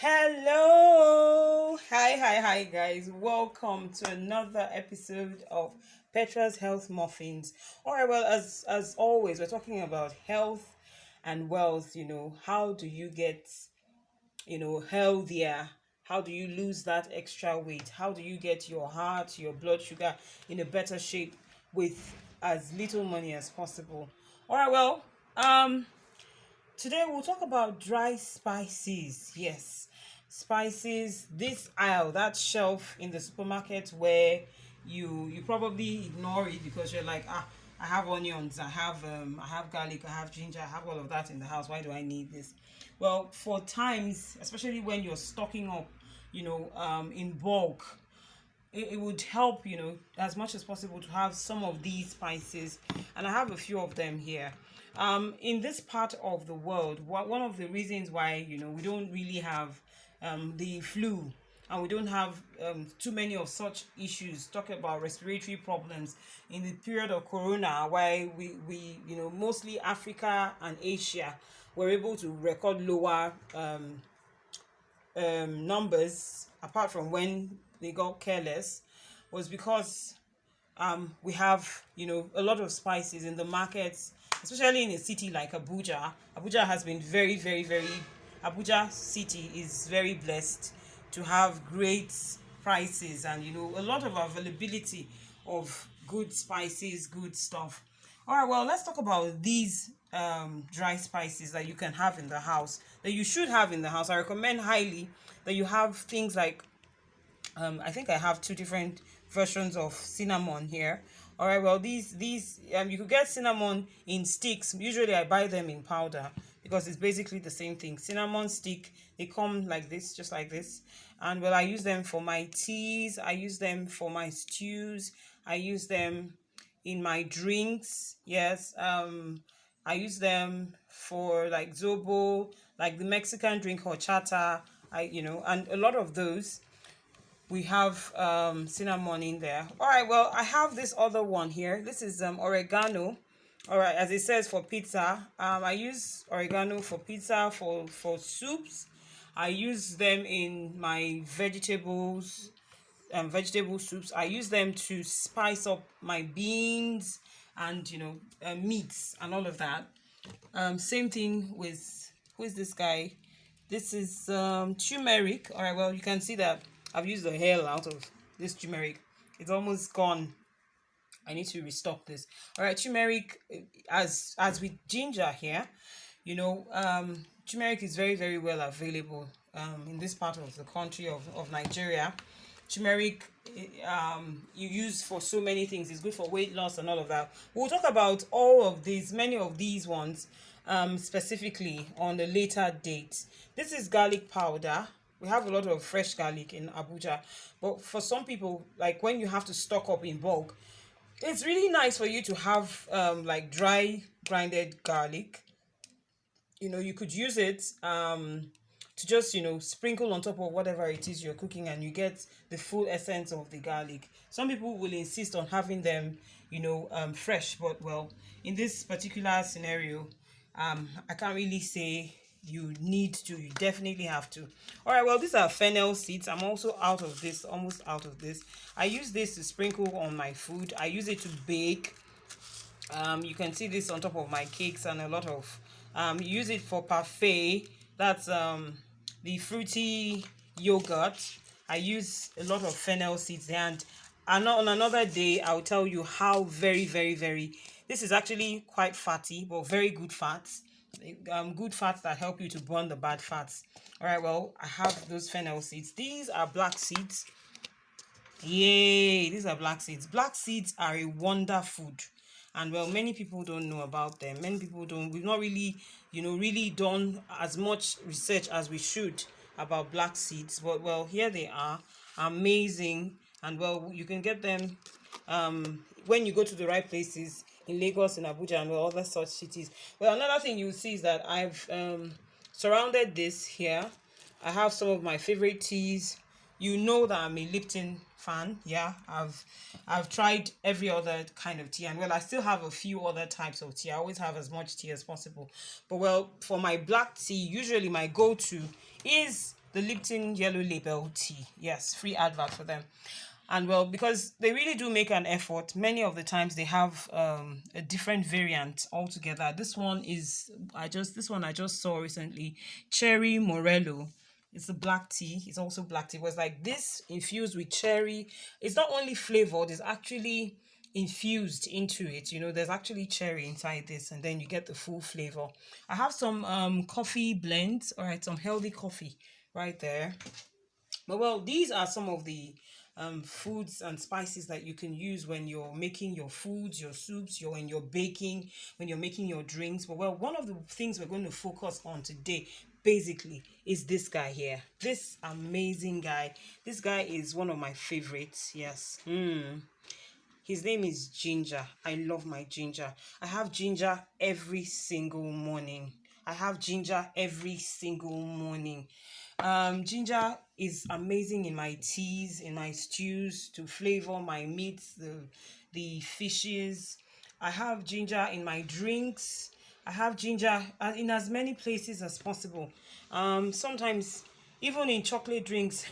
Hello, hi, guys. Welcome to another episode of Petra's Health Muffins. All right, well, as always, we're talking about health and wealth. How do you get healthier? How do you lose that extra weight? How do you get your heart, your blood sugar in a better shape with as little money as possible? All right, well, today we'll talk about dry spices. Yes, spices. This aisle, that shelf in the supermarket where you probably ignore it because you're like, I have onions, I have garlic, I have ginger, I have all of that in the house. Why do I need this? Well, for times, especially when you're stocking up, in bulk, it would help, as much as possible to have some of these spices. And I have a few of them here. In this part of the world, one of the reasons why, we don't really have the flu, and we don't have too many of such issues, talking about respiratory problems in the period of corona, why we mostly Africa and Asia were able to record lower numbers, apart from when they got careless, was because we have a lot of spices in the markets, especially in a city like Abuja. Abuja has been very Abuja city is very blessed to have great prices and a lot of availability of good spices, good stuff. All right, well, let's talk about these dry spices that you can have in the house, that you should have in the house. I recommend highly that you have things like I think I have two different versions of cinnamon here. All right, well, these you could get cinnamon in sticks. Usually I buy them in powder because it's basically the same thing. Cinnamon stick, they come like this, just like this. And well, I use them for my teas, I use them for my stews, I use them in my drinks. Yes, I use them for like zobo, like the Mexican drink horchata. And a lot of those we have cinnamon in there. All right, well, I have this other one here. This is oregano. All right, as it says, for pizza. I use oregano for pizza, for soups. I use them in my vegetable soups. I use them to spice up my beans and meats and all of that. Same thing with, who is this guy? This is turmeric. All right, well, you can see that I've used the hell out of this turmeric. It's almost gone. I need to restock this. All right, turmeric, as with ginger here, turmeric is very well available in this part of the country of Nigeria. Turmeric, you use for so many things. It's good for weight loss and all of that. We'll talk about all of these, many of these ones, specifically on the later date. This is garlic powder. We have a lot of fresh garlic in Abuja, but for some people, like when you have to stock up in bulk, it's really nice for you to have like dry grinded garlic. You could use it to just sprinkle on top of whatever it is you're cooking, and you get the full essence of the garlic. Some people will insist on having them fresh, but well, in this particular scenario, I can't really say you need to. You definitely have to. All right, well, these are fennel seeds. I'm also almost out of this. I use this to sprinkle on my food. I use it to bake. You can see this on top of my cakes, and a lot of use it for parfait. That's the fruity yogurt. I use a lot of fennel seeds there, and on another day I'll tell you how very this is actually quite fatty, but very good fats. Good fats that help you to burn the bad fats. All right, well, I have those fennel seeds. These are black seeds. Yay, these are black seeds. Black seeds are a wonder food, and well, many people don't know about them. Many people don't. We've not really really done as much research as we should about black seeds, but well, here they are. Amazing. And well, you can get them when you go to the right places in Lagos, in Abuja, and well, other such cities. Well, another thing you'll see is that I've surrounded this here. I have some of my favorite teas. You know that I'm a Lipton fan. Yeah, I've tried every other kind of tea, and well, I still have a few other types of tea. I always have as much tea as possible. But well, for my black tea, usually my go-to is the Lipton Yellow Label tea. Yes, free advert for them. And well, because they really do make an effort, many of the times they have a different variant altogether. This one I just saw recently, Cherry Morello. It's a black tea. It's also black tea. It was like this infused with cherry. It's not only flavored, it's actually infused into it. There's actually cherry inside this, and then you get the full flavor. I have some coffee blends, all right, some healthy coffee right there. But well, these are some of the foods and spices that you can use when you're making your foods, your soups, when you're baking, when you're making your drinks. But well, one of the things we're going to focus on today basically is this guy here. This amazing guy. This guy is one of my favorites. Yes. His name is Ginger. I love my ginger. I have ginger every single morning. Ginger is amazing in my teas, in my stews, to flavor my meats, the fishes. I have ginger in my drinks. I have ginger in as many places as possible. Sometimes even in chocolate drinks.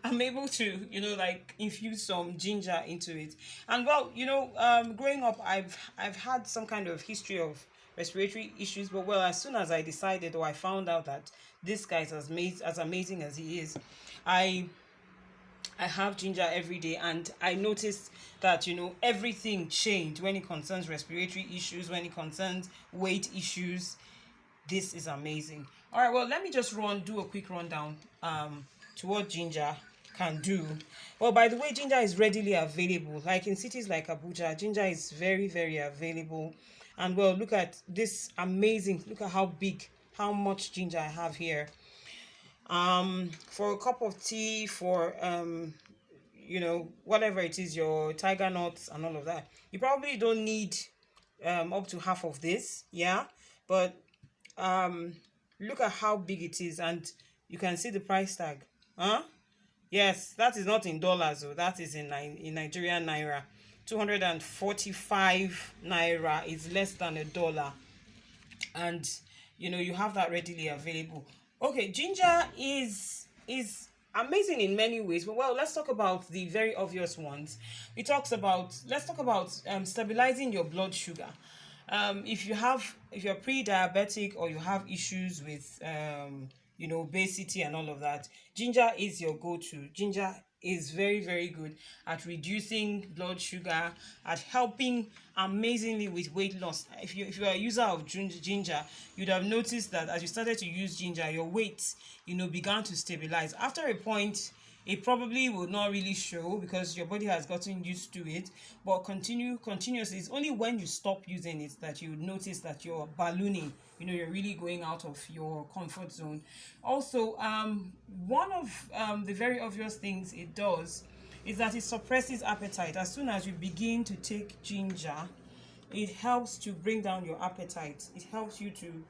I'm able to, like infuse some ginger into it. And well, growing up, I've had some kind of history of respiratory issues. But well, as soon as I decided, or I found out that this guy is as amazing as he is, I have ginger every day, and I noticed that everything changed when it concerns respiratory issues, when it concerns weight issues. This is amazing. All right, well, let me just do a quick rundown to what ginger can do. Well, by the way, ginger is readily available. Like in cities like Abuja, ginger is very, very available. And well, look at this amazing, look at how much ginger I have here. For a cup of tea, for whatever it is, your tiger nuts and all of that, you probably don't need up to half of this, yeah. But look at how big it is, and you can see the price tag. Yes, that is not in dollars, though. That is in Nigerian naira. 245 naira is less than $1, and you have that readily available. Okay, ginger is amazing in many ways, but well, let's talk about the very obvious ones. Let's talk about stabilizing your blood sugar. If you're pre-diabetic, or you have issues with obesity and all of that, ginger is your go-to. Ginger is very, very good at reducing blood sugar, at helping amazingly with weight loss. If you're a user of ginger, you'd have noticed that as you started to use ginger, your weight began to stabilize. After a point, it probably will not really show because your body has gotten used to it, but continuously. It's only when you stop using it that you notice that you're ballooning. You're really going out of your comfort zone. Also, one of the very obvious things it does is that it suppresses appetite. As soon as you begin to take ginger, it helps to bring down your appetite. It helps you to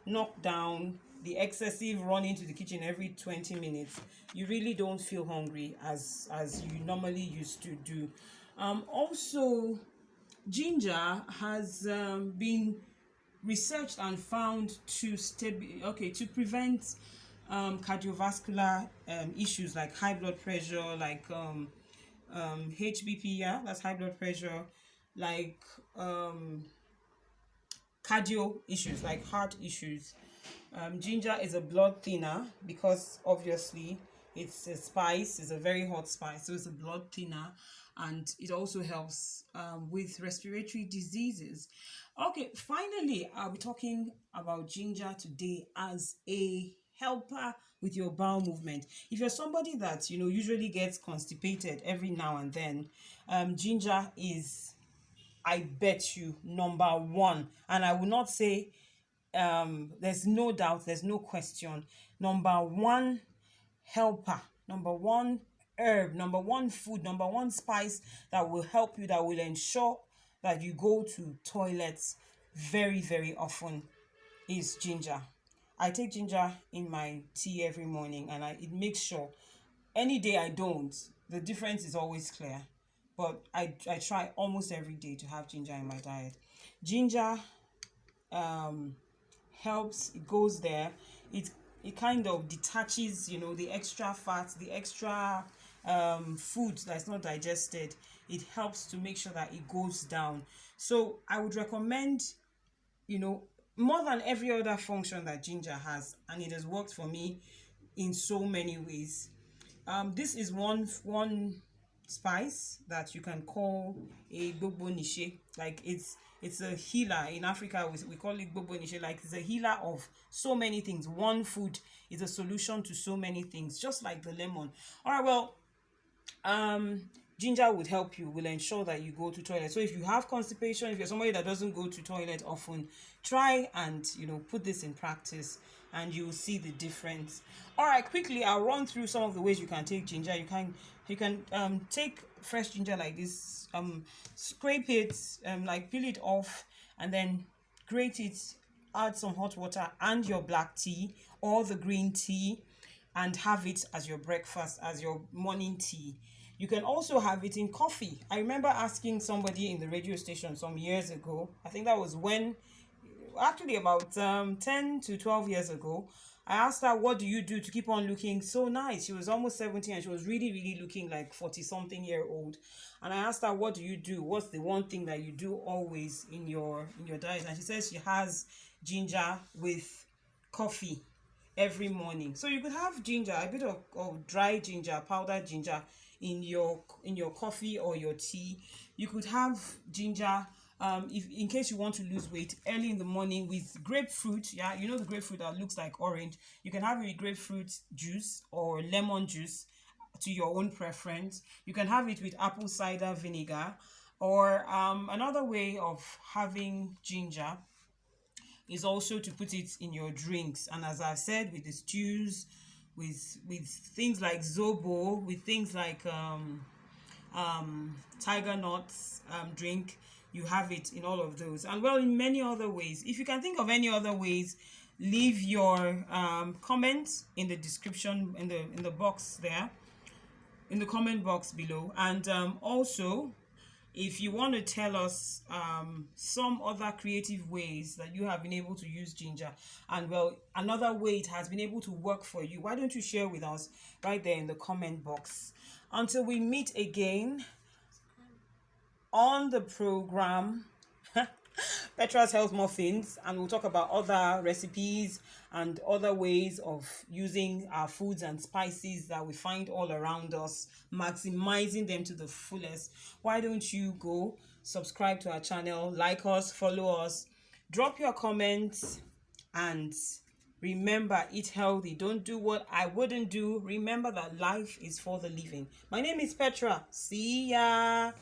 knock down the excessive running to the kitchen every 20 minutes. You really don't feel hungry as you normally used to do. Also, ginger has been researched and found to prevent cardiovascular issues like high blood pressure, like HBP, yeah, that's high blood pressure, like cardio issues, like heart issues. Ginger is a blood thinner because obviously it's a spice, it's a very hot spice, so it's a blood thinner, and it also helps with respiratory diseases. Okay, finally, I'll be talking about ginger today as a helper with your bowel movement. If you're somebody that usually gets constipated every now and then, ginger is, I bet you, number one. And I will not say there's no doubt, there's no question, number one helper, number one herb, number one food, number one spice that will help you, that will ensure that you go to toilets very, very often, is ginger. I take ginger in my tea every morning, and it makes sure. Any day I don't, the difference is always clear. But I try almost every day to have ginger in my diet. Ginger helps, it goes there. It it kind of detaches, you know, the extra fat, the extra food that's not digested. It helps to make sure that it goes down. So I would recommend, you know, more than every other function that ginger has, and it has worked for me in so many ways. This is one spice that you can call a gbogbo nishe. Like it's a healer. In Africa we call it gbogbo nishe. Like it's a healer of so many things. One food is a solution to so many things, just like the lemon. All right, well, ginger would help you, will ensure that you go to toilet. So if you have constipation, if you're somebody that doesn't go to toilet often, try and, you know, put this in practice and you will see the difference. All right, quickly I'll run through some of the ways you can take ginger. You can take fresh ginger like this, scrape it, like peel it off, and then grate it, add some hot water and your black tea or the green tea, and have it as your breakfast, as your morning tea. You can also have it in coffee. I remember asking somebody in the radio station some years ago, I think that was when, actually about 10 to 12 years ago, I asked her, what do you do to keep on looking so nice? She was almost 70 and she was really looking like 40-something year old. And I asked her, what do you do? What's the one thing that you do always in your diet? And she says she has ginger with coffee every morning. So you could have ginger, a bit of dry ginger, powdered ginger in your coffee or your tea. You could have ginger if in case you want to lose weight early in the morning with grapefruit. Yeah, you know the grapefruit that looks like orange. You can have it with grapefruit juice or lemon juice to your own preference. You can have it with apple cider vinegar, or another way of having ginger is also to put it in your drinks. And as I've said, with the stews, with things like zobo, with things like tiger nuts drink, you have it in all of those, and well, in many other ways. If you can think of any other ways, leave your comments in the description, in the box there, in the comment box below. And also, if you want to tell us some other creative ways that you have been able to use ginger, and well, another way it has been able to work for you, why don't you share with us right there in the comment box? Until we meet again on the program, Petra's Health Muffins, and we'll talk about other recipes and other ways of using our foods and spices that we find all around us, maximizing them to the fullest. Why don't you go subscribe to our channel, like us, follow us, drop your comments, and remember, eat healthy. Don't do what I wouldn't do. Remember that life is for the living. My name is Petra. See ya.